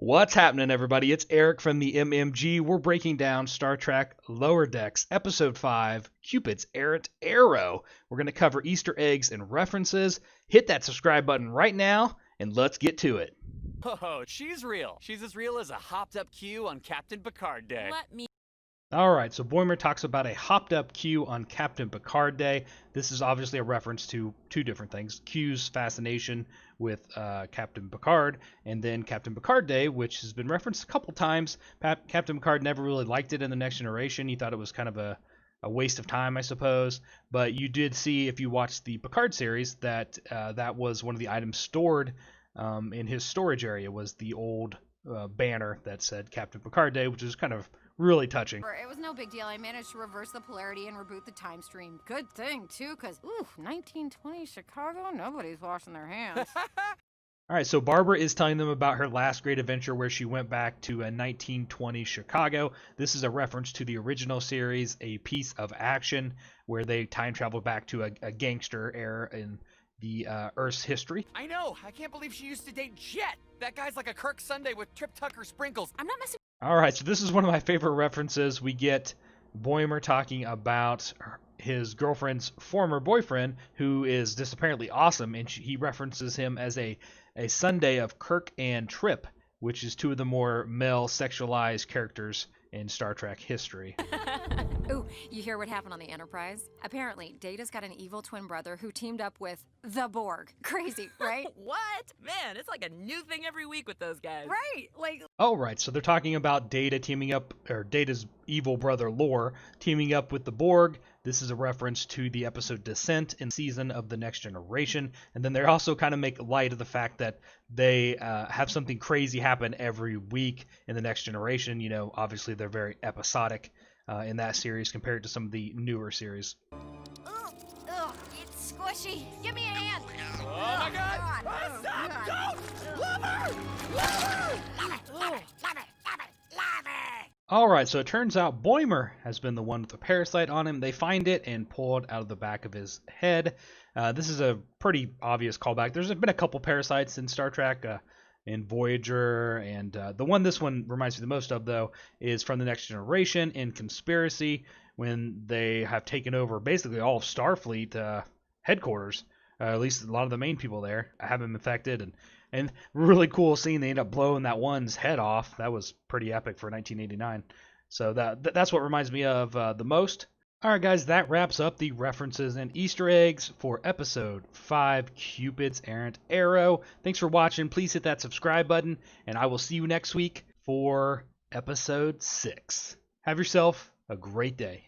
What's happening, everybody? It's Eric from the MMG. We're breaking down Star Trek Lower Decks, Episode 5, Cupid's Errant Arrow. We're going to cover Easter eggs and references. Hit that subscribe button right now, and let's get to it. Oh, she's real. She's as real as a hopped-up Q on Captain Picard Day. Let me. Alright, so Boimler talks about a hopped-up Q on Captain Picard Day. This is obviously a reference to two different things. Q's fascination with Captain Picard, and then Captain Picard Day, which has been referenced a couple times. Captain Picard never really liked it in The Next Generation. He thought it was kind of a waste of time, I suppose. But you did see, if you watched the Picard series, that that was one of the items stored in his storage area, was the old banner that said Captain Picard Day, which is kind of really touching. It was no big deal. I managed to reverse the polarity and reboot the time stream. Good thing, too, because, 1920 Chicago, nobody's washing their hands. Alright, so Barbara is telling them about her last great adventure where she went back to 1920 Chicago. This is a reference to the original series, A Piece of Action, where they time travel back to a gangster era in the Earth's history. I know. I can't believe she used to date Jet. That guy's like a Kirk Sunday with Trip Tucker sprinkles. I'm not messing. Alright, so this is one of my favorite references. We get Boimler talking about his girlfriend's former boyfriend, who is just apparently awesome, and he references him as a Sunday of Kirk and Trip, which is two of the more male sexualized characters in Star Trek history. Ooh, you hear what happened on the Enterprise? Apparently, Data's got an evil twin brother who teamed up with the Borg. Crazy, right? What? Man, it's like a new thing every week with those guys. Right, like... Oh, right, so they're talking about Data teaming up, or Data's evil brother Lore teaming up with the Borg. This is a reference to the episode Descent in season of The Next Generation. And then they also kind of make light of the fact that they have something crazy happen every week in The Next Generation. You know, obviously they're very episodic in that series compared to some of the newer series. Ugh, it's squishy. Give me a hand. Oh my God! Oh, stop! Don't! Love her! Alright, so it turns out Boimler has been the one with the parasite on him. They find it and pull it out of the back of his head. This is a pretty obvious callback. There's been a couple parasites in Star Trek, in Voyager, and the one this one reminds me the most of, though, is from The Next Generation in Conspiracy, when they have taken over basically all of Starfleet headquarters. At least a lot of the main people there have been infected, and really cool scene. They end up blowing that one's head off. That was pretty epic for 1989. So that's what reminds me of the most. Alright guys, that wraps up the references and Easter eggs for Episode 5, Cupid's Errant Arrow. Thanks for watching. Please hit that subscribe button, and I will see you next week for Episode 6. Have yourself a great day.